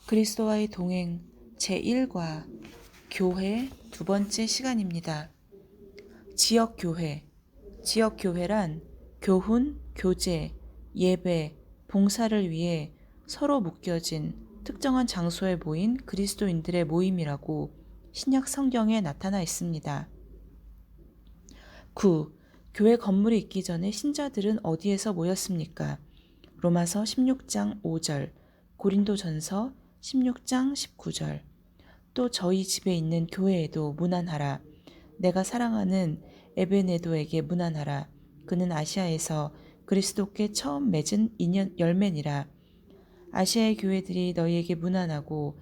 그리스도와의 동행 제1과 교회 두 번째 시간입니다. 지역교회. 지역교회란 교훈, 교제, 예배, 봉사를 위해 서로 묶여진 특정한 장소에 모인 그리스도인들의 모임이라고 신약 성경에 나타나 있습니다. 9. 교회 건물이 있기 전에 신자들은 어디에서 모였습니까? 로마서 16장 5절, 고린도전서 16장 19절. 또 저희 집에 있는 교회에도 문안하라. 내가 사랑하는 에베네도에게 문안하라. 그는 아시아에서 그리스도께 처음 맺은 인연 열매니라. 아시아의 교회들이 너희에게 문안하고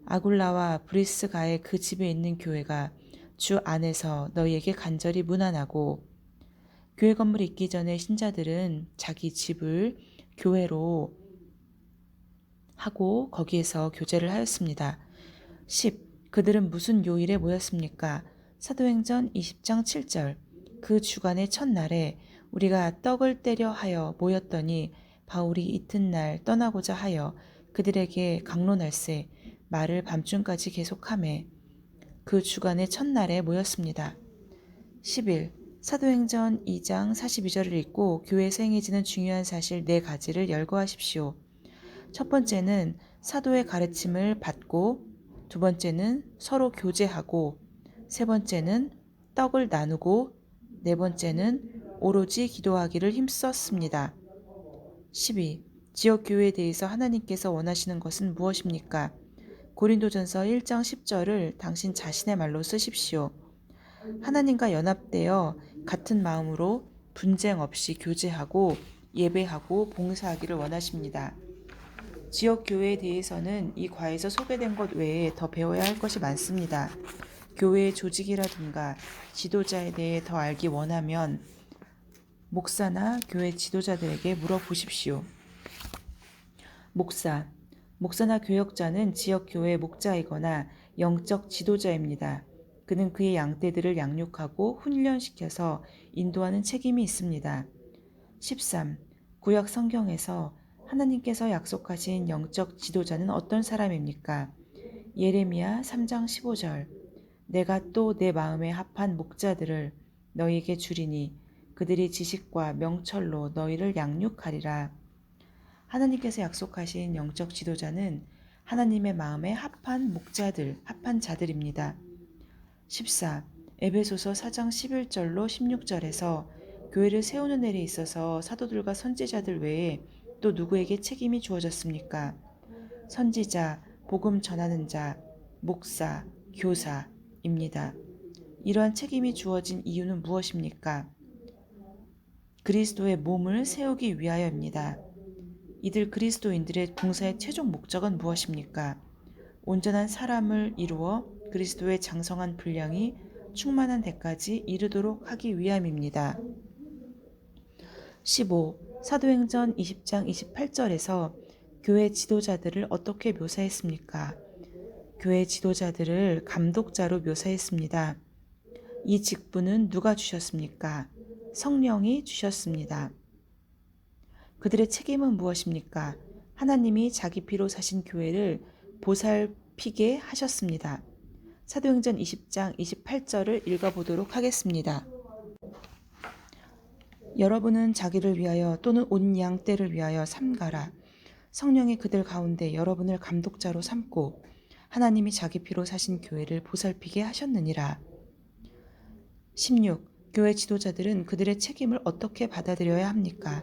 아굴라와 브리스가의 그 집에 있는 교회가 주 안에서 너희에게 간절히 문안하고. 교회 건물이 있기 전에 신자들은 자기 집을 교회로 하고 거기에서 교제를 하였습니다. 10. 그들은 무슨 요일에 모였습니까? 사도행전 20장 7절. 그 주간의 첫날에 우리가 떡을 떼려 하여 모였더니 바울이 이튿날 떠나고자 하여 그들에게 강론할세 말을 밤중까지 계속하매 그 주간의 첫날에 모였습니다. 11. 사도행전 2장 42절을 읽고 교회에서 행해지는 중요한 사실 4가지를 열거하십시오. 첫 번째는 사도의 가르침을 받고, 두 번째는 서로 교제하고, 세 번째는 떡을 나누고, 네 번째는 오로지 기도하기를 힘썼습니다. 12. 지역교회에 대해서 하나님께서 원하시는 것은 무엇입니까? 고린도전서 1장 10절을 당신 자신의 말로 쓰십시오. 하나님과 연합되어 같은 마음으로 분쟁 없이 교제하고 예배하고 봉사하기를 원하십니다. 지역교회에 대해서는 이 과에서 소개된 것 외에 더 배워야 할 것이 많습니다. 교회의 조직이라든가 지도자에 대해 더 알기 원하면 목사나 교회 지도자들에게 물어보십시오. 목사나 교역자는 지역교회 목자이거나 영적 지도자입니다. 그는 그의 양떼들을 양육하고 훈련시켜서 인도하는 책임이 있습니다. 13. 구약 성경에서 하나님께서 약속하신 영적 지도자는 어떤 사람입니까? 예레미야 3장 15절. 내가 또 내 마음에 합한 목자들을 너희에게 주리니 그들이 지식과 명철로 너희를 양육하리라. 하나님께서 약속하신 영적 지도자는 하나님의 마음에 합한 목자들, 합한 자들입니다. 14. 에베소서 4장 11절로 16절에서 교회를 세우는 일에 있어서 사도들과 선지자들 외에 또 누구에게 책임이 주어졌습니까? 선지자, 복음 전하는 자, 목사, 교사입니다. 이러한 책임이 주어진 이유는 무엇입니까? 그리스도의 몸을 세우기 위하여입니다. 이들 그리스도인들의 봉사의 최종 목적은 무엇입니까? 온전한 사람을 이루어 그리스도의 장성한 분량이 충만한 데까지 이르도록 하기 위함입니다. 15. 사도행전 20장 28절에서 교회 지도자들을 어떻게 묘사했습니까? 교회 지도자들을 감독자로 묘사했습니다. 이 직분은 누가 주셨습니까? 성령이 주셨습니다. 그들의 책임은 무엇입니까? 하나님이 자기 피로 사신 교회를 보살피게 하셨습니다. 사도행전 20장 28절을 읽어보도록 하겠습니다. 여러분은 자기를 위하여 또는 온 양떼를 위하여 삼가라. 성령이 그들 가운데 여러분을 감독자로 삼고 하나님이 자기 피로 사신 교회를 보살피게 하셨느니라. 16. 교회 지도자들은 그들의 책임을 어떻게 받아들여야 합니까?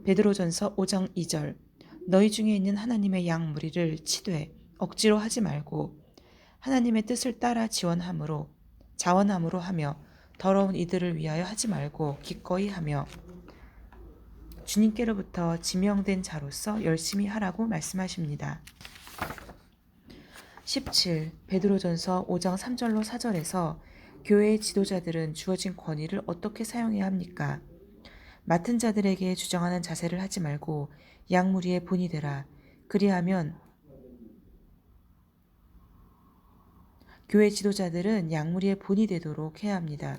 베드로전서 5장 2절. 너희 중에 있는 하나님의 양 무리를 치되 억지로 하지 말고 하나님의 뜻을 따라 자원함으로 하며 더러운 이들을 위하여 하지 말고 기꺼이 하며 주님께로부터 지명된 자로서 열심히 하라고 말씀하십니다. 17. 베드로전서 5장 3절로 4절에서 교회의 지도자들은 주어진 권위를 어떻게 사용해야 합니까? 맡은 자들에게 주장하는 자세를 하지 말고 양무리의 본이 되라. 그리하면 교회 지도자들은 양무리의 본이 되도록 해야 합니다.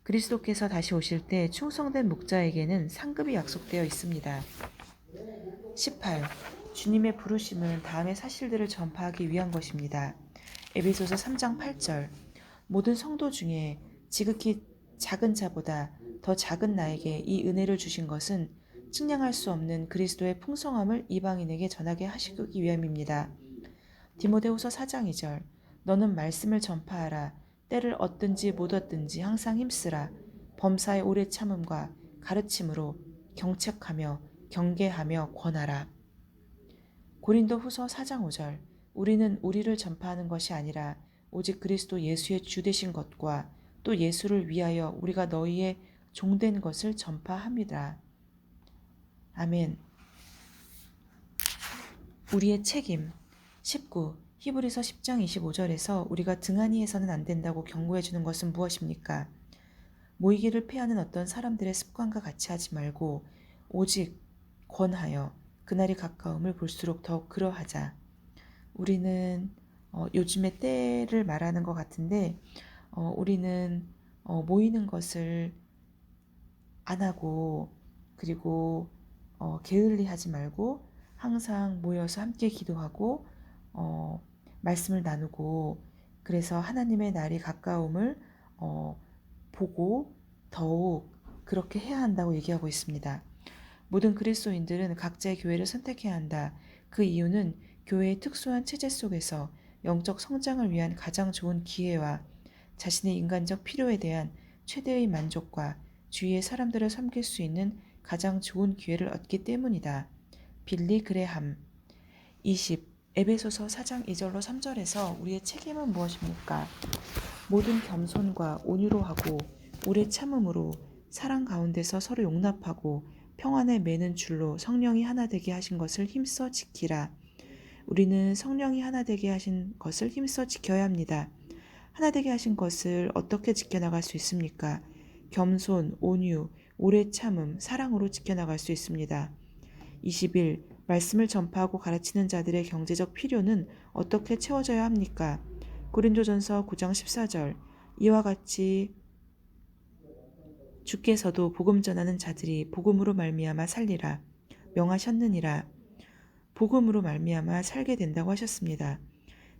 그리스도께서 다시 오실 때 충성된 목자에게는 상급이 약속되어 있습니다. 18. 주님의 부르심은 다음의 사실들을 전파하기 위한 것입니다. 에베소서 3장 8절 모든 성도 중에 지극히 작은 자보다 더 작은 나에게 이 은혜를 주신 것은 측량할 수 없는 그리스도의 풍성함을 이방인에게 전하게 하시기 위함입니다. 디모데후서 4장 2절 너는 말씀을 전파하라. 때를 얻든지 못 얻든지 항상 힘쓰라. 범사의 오래 참음과 가르침으로 경책하며 경계하며 권하라. 고린도후서 4장 5절 우리는 우리를 전파하는 것이 아니라 오직 그리스도 예수의 주 되신 것과 또 예수를 위하여 우리가 너희의 종된 것을 전파합니다. 아멘. 우리의 책임 19. 히브리서 10장 25절에서 우리가 등한히 해서는 안 된다고 경고해 주는 것은 무엇입니까? 모이기를 패하는 어떤 사람들의 습관과 같이 하지 말고 오직 권하여 그날이 가까움을 볼수록 더욱 그러하자. 우리는 요즘의 때를 말하는 것 같은데 우리는 모이는 것을 안 하고 그리고 게을리하지 말고 항상 모여서 함께 기도하고 말씀을 나누고 그래서 하나님의 날이 가까움을 보고 더욱 그렇게 해야 한다고 얘기하고 있습니다. 모든 그리스도인들은 각자의 교회를 선택해야 한다. 그 이유는 교회의 특수한 체제 속에서 영적 성장을 위한 가장 좋은 기회와 자신의 인간적 필요에 대한 최대의 만족과 주위의 사람들을 섬길 수 있는 가장 좋은 기회를 얻기 때문이다. 빌리 그레함 20. 에베소서 4장 2절로 3절에서 우리의 책임은 무엇입니까? 모든 겸손과 온유로 하고 오래 참음으로 사랑 가운데서 서로 용납하고 평안에 매는 줄로 성령이 하나 되게 하신 것을 힘써 지키라. 우리는 성령이 하나 되게 하신 것을 힘써 지켜야 합니다. 하나 되게 하신 것을 어떻게 지켜나갈 수 있습니까? 겸손, 온유, 오래 참음, 사랑으로 지켜나갈 수 있습니다. 21. 말씀을 전파하고 가르치는 자들의 경제적 필요는 어떻게 채워져야 합니까? 고린도전서 9장 14절 이와 같이 주께서도 복음 전하는 자들이 복음으로 말미암아 살리라 명하셨느니라. 복음으로 말미암아 살게 된다고 하셨습니다.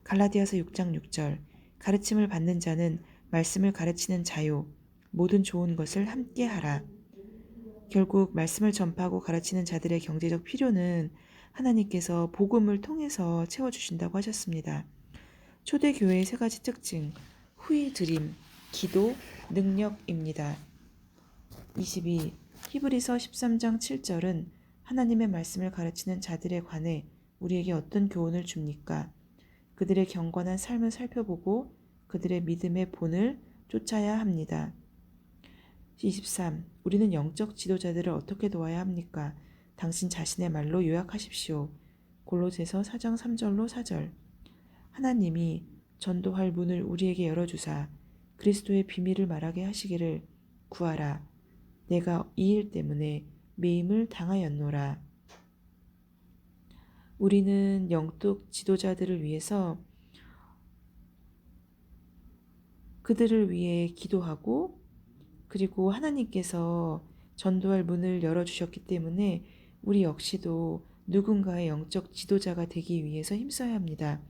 갈라디아서 6장 6절 가르침을 받는 자는 말씀을 가르치는 자요 모든 좋은 것을 함께 하라. 결국 말씀을 전파하고 가르치는 자들의 경제적 필요는 하나님께서 복음을 통해서 채워주신다고 하셨습니다. 초대교회의 세 가지 특징, 후히 드림, 기도, 능력입니다. 22. 히브리서 13장 7절은 하나님의 말씀을 가르치는 자들에 관해 우리에게 어떤 교훈을 줍니까? 그들의 경건한 삶을 살펴보고 그들의 믿음의 본을 쫓아야 합니다. 23. 우리는 영적 지도자들을 어떻게 도와야 합니까? 당신 자신의 말로 요약하십시오. 골로새서 4장 3절로 4절 하나님이 전도할 문을 우리에게 열어주사 그리스도의 비밀을 말하게 하시기를 구하라. 내가 이 일 때문에 매임을 당하였노라. 우리는 영적 지도자들을 위해서 그들을 위해 기도하고 그리고 하나님께서 전도할 문을 열어주셨기 때문에 우리 역시도 누군가의 영적 지도자가 되기 위해서 힘써야 합니다.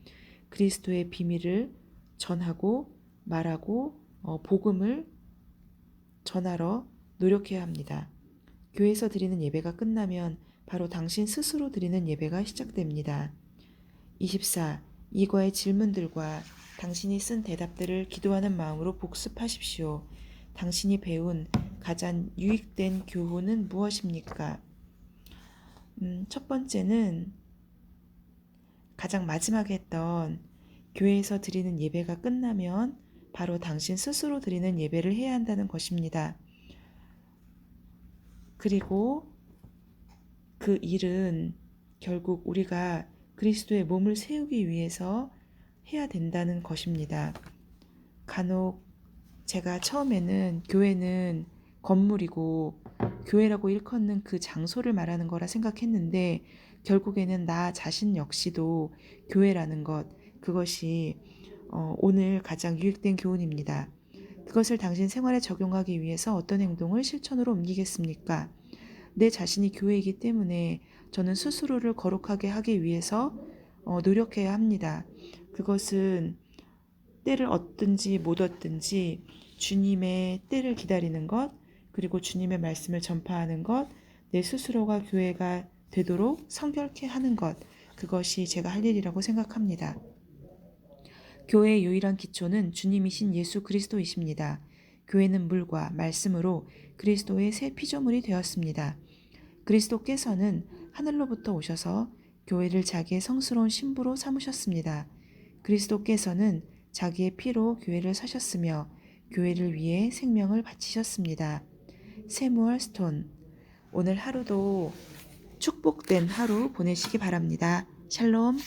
그리스도의 비밀을 전하고 말하고 복음을 전하러 노력해야 합니다. 교회에서 드리는 예배가 끝나면 바로 당신 스스로 드리는 예배가 시작됩니다. 24. 이거의 질문들과 당신이 쓴 대답들을 기도하는 마음으로 복습하십시오. 당신이 배운 가장 유익된 교훈은 무엇입니까? 첫 번째는 가장 마지막에 했던 교회에서 드리는 예배가 끝나면 바로 당신 스스로 드리는 예배를 해야 한다는 것입니다. 그리고 그 일은 결국 우리가 그리스도의 몸을 세우기 위해서 해야 된다는 것입니다. 간혹 제가 처음에는 교회는 건물이고 교회라고 일컫는 그 장소를 말하는 거라 생각했는데 결국에는 나 자신 역시도 교회라는 것, 그것이 오늘 가장 유익된 교훈입니다. 그것을 당신 생활에 적용하기 위해서 어떤 행동을 실천으로 옮기겠습니까? 내 자신이 교회이기 때문에 저는 스스로를 거룩하게 하기 위해서 노력해야 합니다. 그것은 때를 얻든지 못 얻든지 주님의 때를 기다리는 것, 그리고 주님의 말씀을 전파하는 것, 내 스스로가 교회가 되도록 성결케 하는 것, 그것이 제가 할 일이라고 생각합니다. 교회의 유일한 기초는 주님이신 예수 그리스도이십니다. 교회는 물과 말씀으로 그리스도의 새 피조물이 되었습니다. 그리스도께서는 하늘로부터 오셔서 교회를 자기의 성스러운 신부로 삼으셨습니다. 그리스도께서는 자기의 피로 교회를 사셨으며 교회를 위해 생명을 바치셨습니다. 세무얼 스톤. 오늘 하루도 축복된 하루 보내시기 바랍니다. 샬롬.